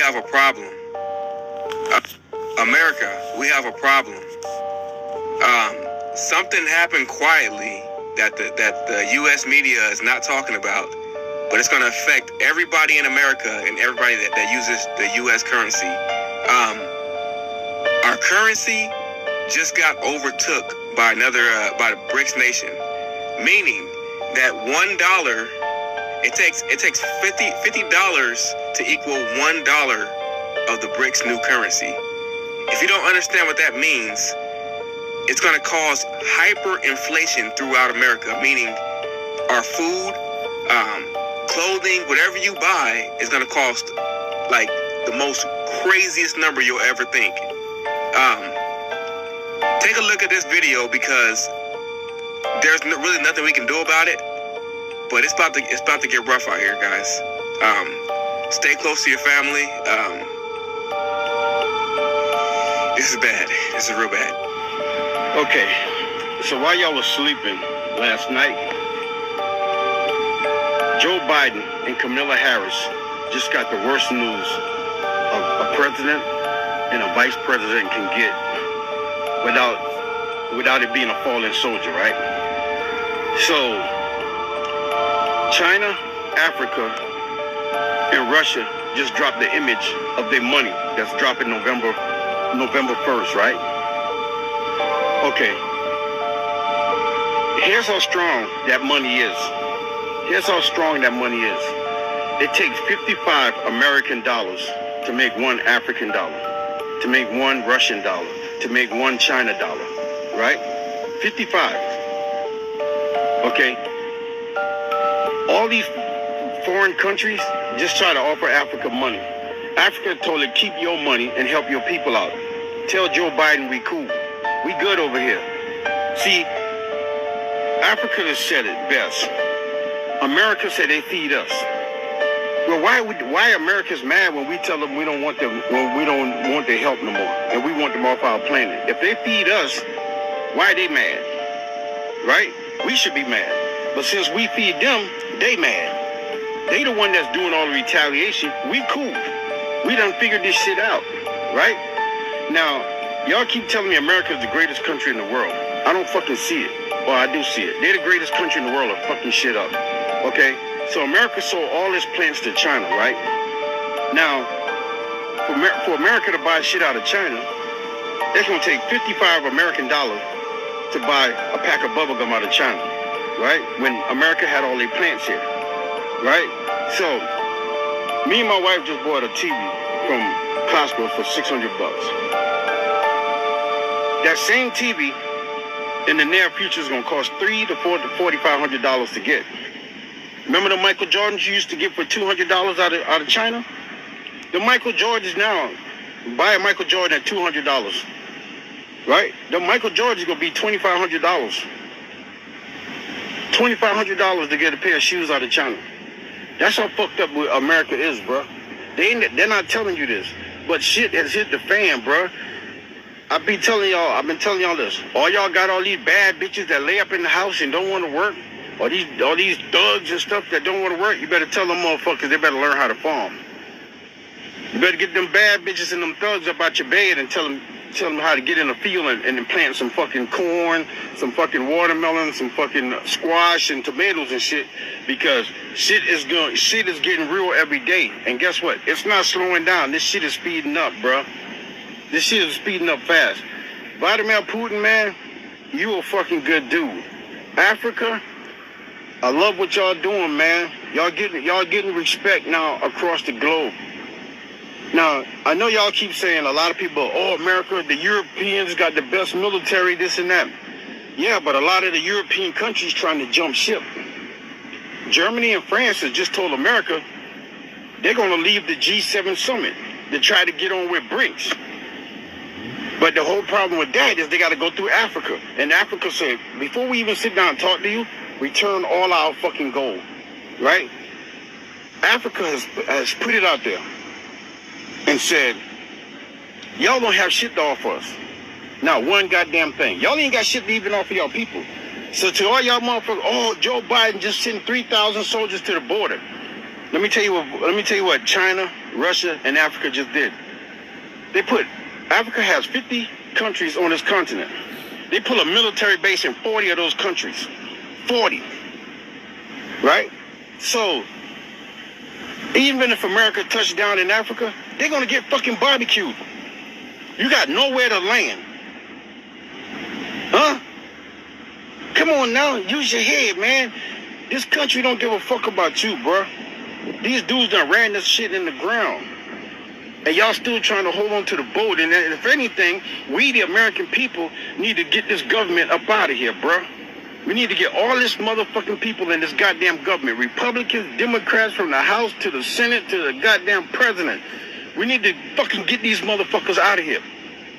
have a problem. America, we have a problem. Something happened quietly that the U.S. media is not talking about, but it's going to affect everybody in America and everybody that uses the U.S. currency. Our currency just got overtook by by the Brics nation, meaning that $1, it takes $50 to equal $1 of the Brics new currency. If you don't understand what that means, it's going to cause hyperinflation throughout America, meaning our food, clothing, whatever you buy is going to cost like the most craziest number you'll ever think. Take a look at this video because there's really nothing we can do about it, but it's about to get rough out here, guys. Stay close to your family. This is bad. This is real bad. Okay, so while y'all was sleeping last night, Joe Biden and Kamala Harris just got the worst news a president and a vice president can get without it being a fallen soldier, right? So China, Africa, and Russia just dropped the image of their money that's dropping November 1st, right? Okay. Here's how strong that money is. Here's how strong that money is. It takes 55 American dollars to make one African dollar, to make one Russian dollar, to make one China dollar, right? 55. Okay. All these foreign countries just try to offer Africa money. Africa told it, keep your money and help your people out. Tell Joe Biden we cool. We good over here. See, Africa has said it best. America said they feed us. Well, why America's mad when we tell them we don't want them, when we don't want their help no more, and we want them off our planet? If they feed us, why are they mad? Right? We should be mad. But since we feed them, they mad. They the one that's doing all the retaliation. We cool. We done figured this shit out, right? Now, y'all keep telling me America's the greatest country in the world. I don't fucking see it. Well, I do see it. They're the greatest country in the world of fucking shit up. Okay? So America sold all its plants to China, right? Now, for America to buy shit out of China, it's going to take 55 American dollars to buy a pack of bubble gum out of China, right? When America had all their plants here, right? So, me and my wife just bought a TV from Costco for $600. That same TV in the near future is going to cost $300 to $4,500 to get. Remember the Michael Jordans you used to get for $200 out of China? The Michael Jordans now, buy a Michael Jordan at $200, right? The Michael Jordan is going to be $2,500. $2,500 to get a pair of shoes out of China. That's how fucked up America is, bro. They're not telling you this, but shit has hit the fan, bro. I've been telling y'all this. All y'all got all these bad bitches that lay up in the house and don't want to work. All these thugs and stuff that don't want to work. You better tell them motherfuckers they better learn how to farm. You better get them bad bitches and them thugs up out your bed and tell them how to get in the field and plant some fucking corn, some fucking watermelon, some fucking squash and tomatoes and shit. Because shit is getting real every day. And guess what? It's not slowing down. This shit is speeding up, bro. This shit is speeding up fast. Vladimir Putin, man, you a fucking good dude. Africa, I love what y'all doing, man. Y'all getting respect now across the globe. Now, I know y'all keep saying a lot of people, oh, America, the Europeans got the best military, this and that. Yeah, but a lot of the European countries trying to jump ship. Germany and France has just told America they're going to leave the G7 summit to try to get on with Brics. But the whole problem with that is they got to go through Africa. And Africa said, before we even sit down and talk to you, return all our fucking gold, right? Africa has put it out there and said, y'all don't have shit to offer us. Not one goddamn thing. Y'all ain't got shit to even offer y'all people. So to all y'all motherfuckers, oh, Joe Biden just sent 3,000 soldiers to the border. Let me tell you what China, Russia, and Africa just did. Africa has 50 countries on this continent. They put a military base in 40 of those countries. 40. Right? So, even if America touched down in Africa, they're going to get fucking barbecued. You got nowhere to land. Huh? Come on now, use your head, man. This country don't give a fuck about you, bro. These dudes done ran this shit in the ground. And y'all still trying to hold on to the boat. And if anything, we, the American people, need to get this government up out of here, bro. We need to get all this motherfucking people in this goddamn government. Republicans, Democrats, from the House to the Senate to the goddamn president. We need to fucking get these motherfuckers out of here.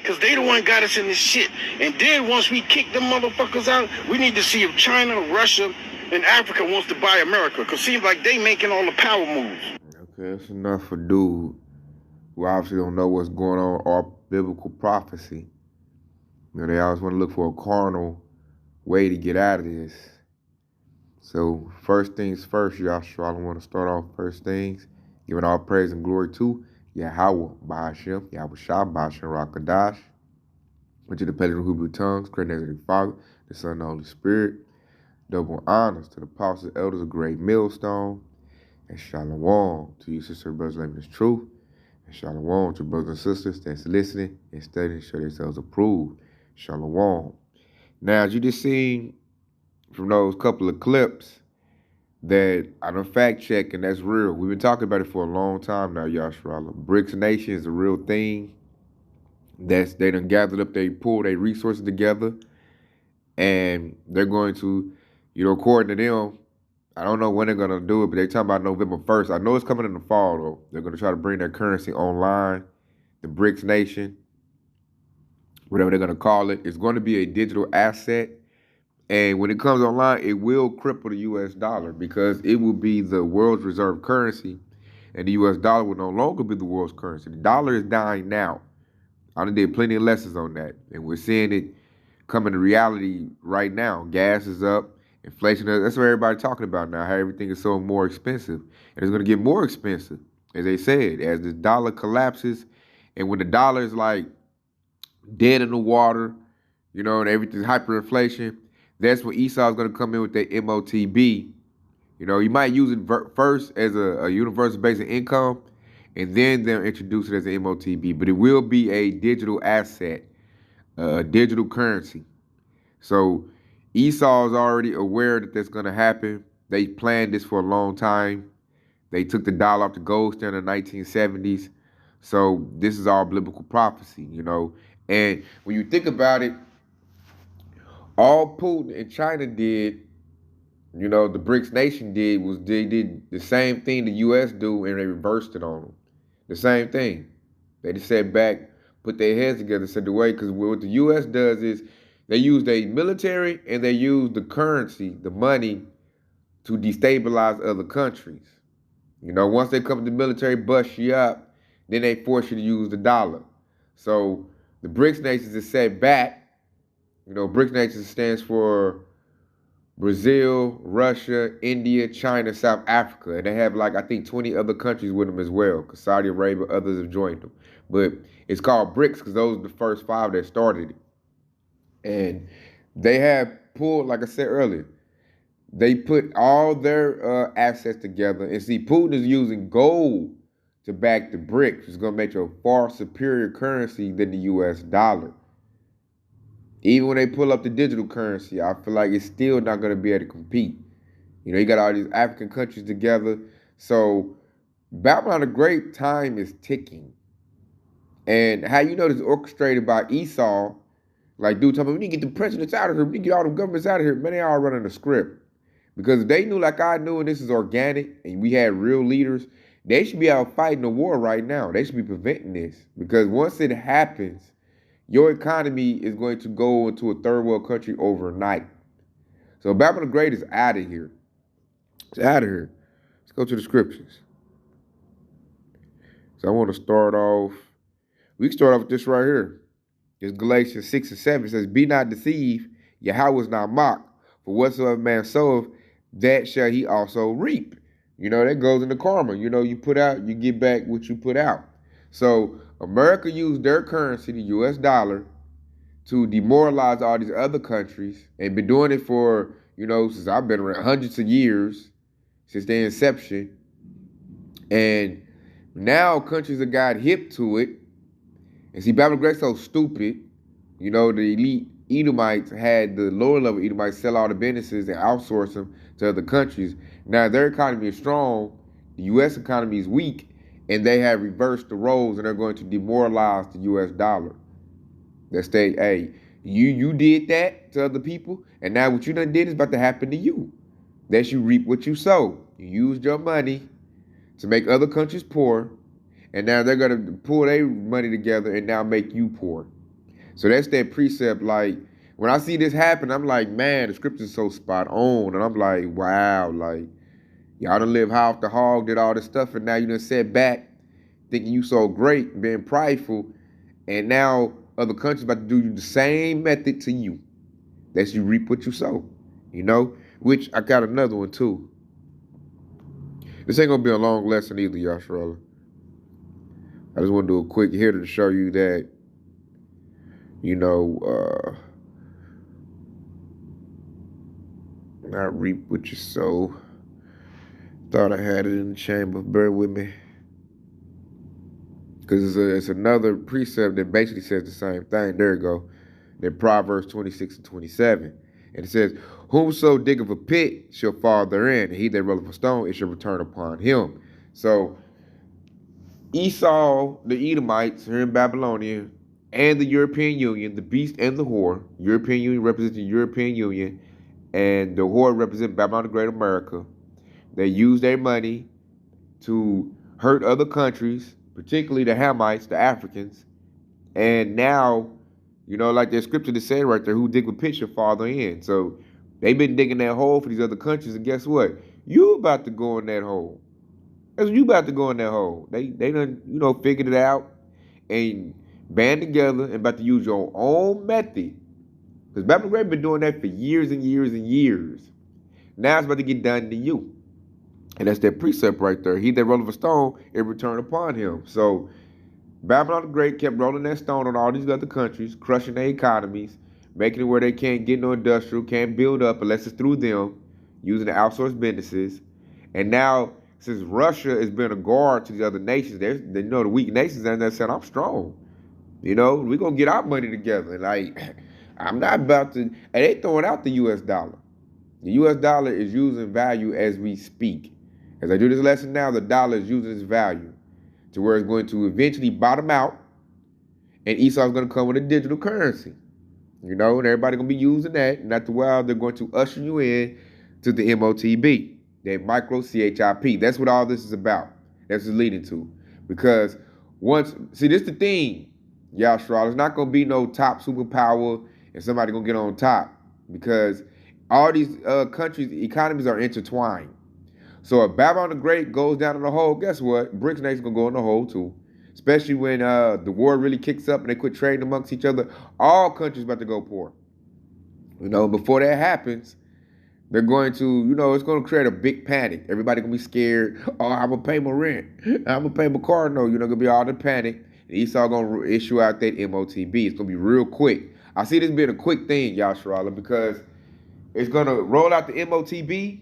Because they the one got us in this shit. And then once we kick them motherfuckers out, we need to see if China, Russia, and Africa wants to buy America. Because it seems like they making all the power moves. Okay, that's enough for dude who obviously don't know what's going on or biblical prophecy. You know, they always want to look for a carnal way to get out of this. So first things first, Yahshua, I want to start off first things, giving all praise and glory to Yahweh, Ba'ashem, Yahweh Shah, Ba'ashem Rakadash, which is the Pedro Hebrew tongues, created as the Father, the Son, and the Holy Spirit. Double honors to the apostles, elders of Great Millstone, and shalom to you, sister and brothers, living this truth, and shalom to brothers and sisters that's listening and studying to show themselves approved. Shalom. Now, as you just seen from those couple of clips that I done fact check, and that's real. We've been talking about it for a long time now, Yahshua. Brics Nation is a real thing. They done gathered up, they pulled their resources together, and they're going to, according to them, I don't know when they're going to do it, but they're talking about November 1st. I know it's coming in the fall, though. They're going to try to bring their currency online, the Brics Nation, whatever they're going to call it. It's going to be a digital asset. And when it comes online, it will cripple the U.S. dollar because it will be the world's reserve currency, and the U.S. dollar will no longer be the world's currency. The dollar is dying now. I done did plenty of lessons on that, and we're seeing it coming to reality right now. Gas is up, inflation, that's what everybody's talking about now, how everything is so more expensive. And it's going to get more expensive, as they said, as the dollar collapses, and when the dollar is like dead in the water, and everything's hyperinflation, that's when Esau is going to come in with that MOTB. You might use it first as a universal basic income, and then they'll introduce it as an MOTB. But it will be a digital asset, a digital currency. So Esau is already aware that that's going to happen. They planned this for a long time. They took the dollar off the gold standard in the 1970s. So this is all biblical prophecy, And when you think about it, all Putin and China did, the Brics Nation did, was they did the same thing the U.S. do, and they reversed it on them. The same thing. They just sat back, put their heads together, said the way, because what the U.S. does is they use their military and they use the currency, the money, to destabilize other countries. Once they come to the military, bust you up, then they force you to use the dollar. So the Brics Nations is set back. Brics Nation stands for Brazil, Russia, India, China, South Africa. And they have I think 20 other countries with them as well, because Saudi Arabia, others have joined them. But it's called Brics because those are the first 5 that started it. And they have pulled, like I said earlier, they put all their assets together. And see, Putin is using gold to back the Brics. It's going to make a far superior currency than the U.S. dollar. Even when they pull up the digital currency, I feel like it's still not going to be able to compete. You got all these African countries together. So Babylon the Great time is ticking. And how this is orchestrated by Esau, dude talking about, we need to get the presidents out of here. We need to get all the governments out of here. Man, they all running the script. Because if they knew like I knew and this is organic and we had real leaders, they should be out fighting the war right now. They should be preventing this. Because once it happens, your economy is going to go into a third world country overnight. So Babylon the Great is out of here. It's out of here. Let's go to the scriptures. So I want to start off. We can start off with this right here. It's Galatians 6 and 7. It says, be not deceived, Yahweh is not mocked. For whatsoever man soweth, that shall he also reap. You know, that goes into karma. You know, you put out, you get back what you put out. So America used their currency, the US dollar, to demoralize all these other countries and been doing it for, you know, since I've been around hundreds of years, since their inception. And now countries have got hip to it. And see, Babylon Greg's so stupid. You know, the elite Edomites had the lower level Edomites sell all the businesses and outsource them to other countries. Now their economy is strong, the U.S. economy is weak, and they have reversed the roles and they're going to demoralize the U.S. dollar. They say, hey, you did that to other people, and now what you done did is about to happen to you. That you reap what you sow. You used your money to make other countries poor, and now they're going to pull their money together and now make you poor. So that's that precept. Like, when I see this happen, I'm like, man, the scripture's so spot on. And I'm like, wow, like, y'all done live high off the hog, did all this stuff, and now you done sat back thinking you so great, being prideful, and now other countries about to do the same method to you. That's you reap what you sow, you know? Which, I got another one, too. This ain't gonna be a long lesson either, y'all, Charlotte. I just want to do a quick hitter to show you that, you know, not reap what you sow. Thought I had it in the chamber. Bear with me. Because it's another precept that basically says the same thing. There you go. Then Proverbs 26 and 27. And it says, whomso diggeth a pit shall fall therein, and he that rolleth a stone, it shall return upon him. So Esau, the Edomites here in Babylonia, and the European Union, the beast and the whore. European Union represents the European Union, and the whore represents Babylon the Great America. They use their money to hurt other countries, particularly the Hamites, the Africans. And now, you know, like that scripture that said right there, who dig a pit shall fall therein. So they've been digging that hole for these other countries, and guess what? You about to go in that hole. That's you about to go in that hole. They done, you know, figured it out and band together and about to use your own method. Because Babylon Great been doing that for years and years and years. Now it's about to get done to you. And that's that precept right there. He that rolleth a stone, it return upon him. So Babylon the Great kept rolling that stone on all these other countries, crushing their economies, making it where they can't get no industrial, can't build up unless it's through them, using the outsourced businesses. And now, since Russia has been a guard to these other nations, they know the weak nations and they're saying, I'm strong. You know, we're going to get our money together. And like, I'm not about to, and they throwing out the U.S. dollar. The U.S. dollar is using value as we speak. As I do this lesson now, the dollar is using its value to where it's going to eventually bottom out, and Esau's going to come with a digital currency. You know, and everybody's going to be using that. And after a while, they're going to usher you in to the MOTB, that micro CHIP. That's what all this is about. That's what it's leading to. Because once, see, this is the thing, y'all, Charlotte. It's not going to be no top superpower and somebody going to get on top. Because all these countries' economies are intertwined. So if Babylon the Great goes down in the hole, guess what? Brics Nation's going to go in the hole too. Especially when the war really kicks up and they quit trading amongst each other. All countries about to go poor. You know, before that happens, they're going to, you know, it's going to create a big panic. Everybody going to be scared. Oh, I'm going to pay my rent. I'm going to pay my car note. You know, going to be all the panic. And Esau going to issue out that MOTB. It's going to be real quick. I see this being a quick thing, y'all, Charlotte, because it's going to roll out the MOTB,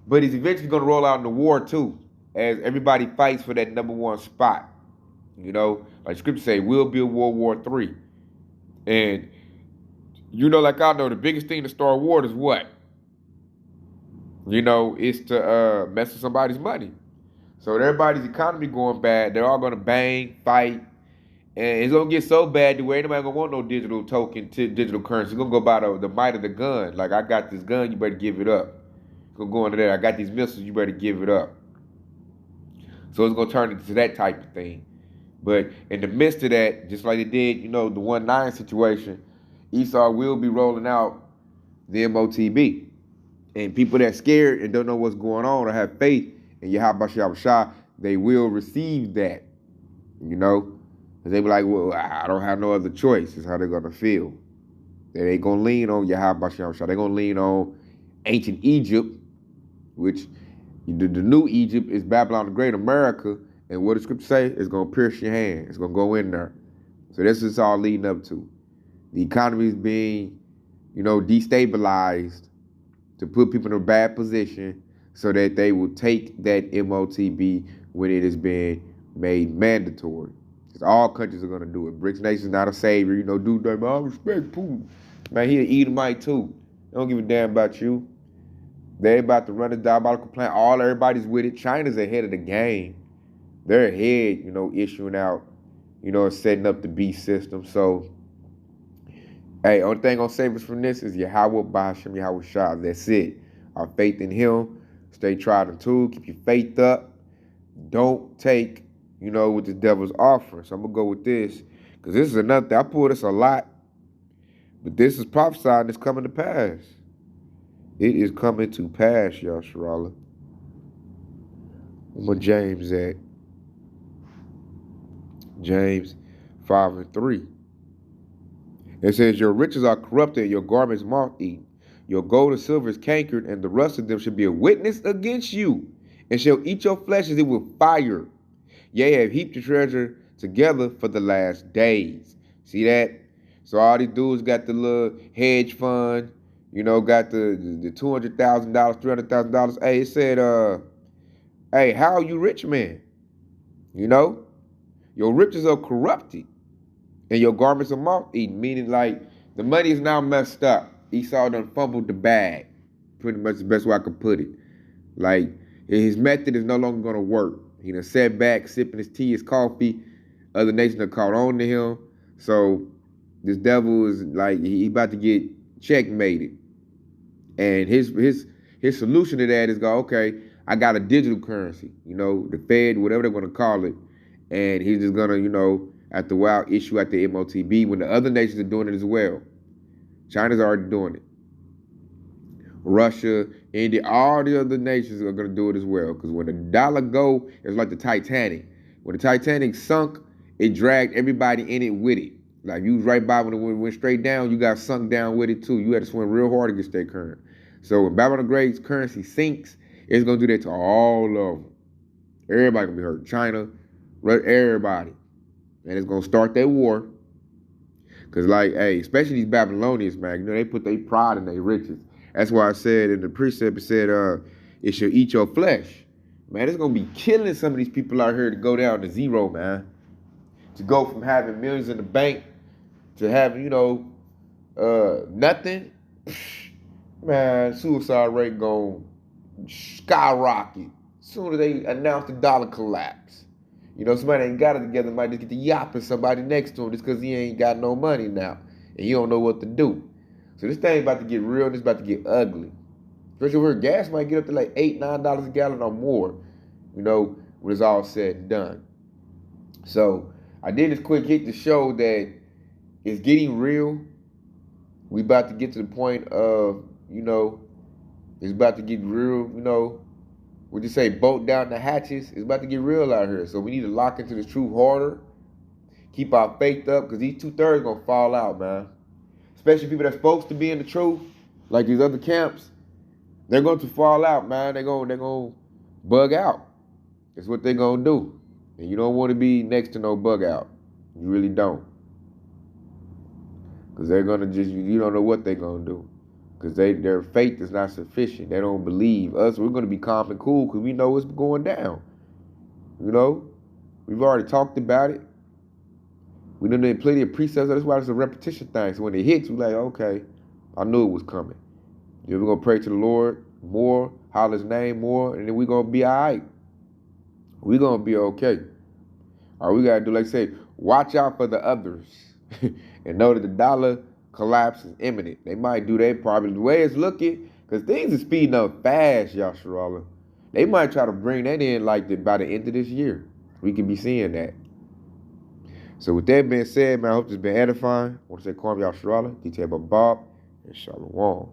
but it's eventually going to roll out in the war too, as everybody fights for that #1 spot. You know, like scripture say, we'll build World War III. And, you know, like I know, the biggest thing to start war is what? You know, it's to mess with somebody's money. So everybody's economy going bad. They're all going to bang, fight. And it's going to get so bad that way ain't nobody going to want no digital token, digital currency. It's going to go by the might of the gun. Like, I got this gun, you better give it up. It's going to go into there. I got these missiles, you better give it up. So it's going to turn into that type of thing. But in the midst of that, just like it did, you know, the 1-9 situation, Esau will be rolling out the MOTB. And people that scared and don't know what's going on or have faith in Yahweh, they will receive that, you know. And they be like, well, I don't have no other choice. Is how they're going to feel. They ain't going to lean on Yahweh. They're going to lean on ancient Egypt, which The new Egypt is Babylon the Great, America, and what the scripture say is gonna pierce your hand. It's gonna go in there. So this is all leading up to. The economy is being, destabilized to put people in a bad position so that they will take that MOTB when it is being made mandatory. Because all countries are gonna do it. Brics Nation's not a savior, dude. Like, man, I respect Putin. Man, he an Edomite too. They don't give a damn about you. They about to run a diabolical plan. Everybody's with it. China's ahead of the game. They're ahead, issuing out, setting up the beast system. So, hey, only thing gonna save us from this is Yahweh Ba'ashem Yahweh Shah. That's it. Our faith in him. Stay tried and true. Keep your faith up. Don't take, what the devil's offering. So I'm gonna go with this. Because this is another thing. I pull this a lot. But this is prophesied and it's coming to pass. It is coming to pass, Yasharallah. Where James at? James 5:3. It says, your riches are corrupted, your garments moth-eaten. Your gold and silver is cankered, and the rust of them shall be a witness against you, and shall eat your flesh as it with fire. Yea, have heaped your treasure together for the last days. See that? So all these dudes got the little hedge fund, got the $200,000, $300,000. Hey, it said, hey, how are you rich, man? Your riches are corrupted, and your garments are moth-eaten, meaning like the money is now messed up. Esau done fumbled the bag. Pretty much the best way I could put it. Like, his method is no longer going to work. He done sat back, sipping his tea, his coffee. Other nations have caught on to him. So this devil is like, he about to get checkmated. And his solution to that is go, okay, I got a digital currency, the Fed, whatever they're going to call it. And he's just going to, after a while, issue at the MOTB when the other nations are doing it as well. China's already doing it. Russia, India, all the other nations are going to do it as well. Because when the dollar go, it's like the Titanic. When the Titanic sunk, it dragged everybody in it with it. Like, you was right by when it went straight down, you got sunk down with it too. You had to swim real hard to get stay current. So when Babylon the Great's currency sinks, it's going to do that to all of them. Everybody going to be hurt. China, everybody. And it's going to start that war. Because, like, hey, especially these Babylonians, man, they put their pride in their riches. That's why I said in the precept, it said, it shall eat your flesh. Man, it's going to be killing some of these people out here to go down to zero, man. To go from having millions in the bank to having, nothing. Man, suicide rate going to skyrocket. As soon as they announce the dollar collapse. Somebody ain't got it together, might just get to yapping somebody next to him just because he ain't got no money now. And he don't know what to do. So this thing about to get real and it's about to get ugly. Especially where gas might get up to like $8, $9 a gallon or more, when it's all said and done. So I did this quick hit to show that it's getting real. We about to get to the point of, it's about to get real, would you say bolt down the hatches? It's about to get real out here. So we need to lock into the truth harder. Keep our faith up, because these 2/3 going to fall out, man. Especially people that's supposed to be in the truth, like these other camps. They're going to fall out, man. They're going to bug out. That's what they're going to do. And you don't want to be next to no bug out. You really don't. Because they're going to you don't know what they're going to do. Because their faith is not sufficient. They don't believe us. We're going to be calm and cool because we know what's going down. We've already talked about it. We done did plenty of precepts. That's why it's a repetition thing. So when it hits, we're like, okay, I knew it was coming. We're going to pray to the Lord more, holler his name more, and then we're going to be all right. We're going to be okay. All we got to do, like I say, watch out for the others and know that the dollar collapse is imminent. They might do that probably the way it's looking, because things are speeding up fast, Yasharallah. They might try to bring that in like by the end of this year. We can be seeing that. So with that being said, man, I hope this has been edifying. I want to say, Kwame Yasharallah, detailed by Bob, and Shalom.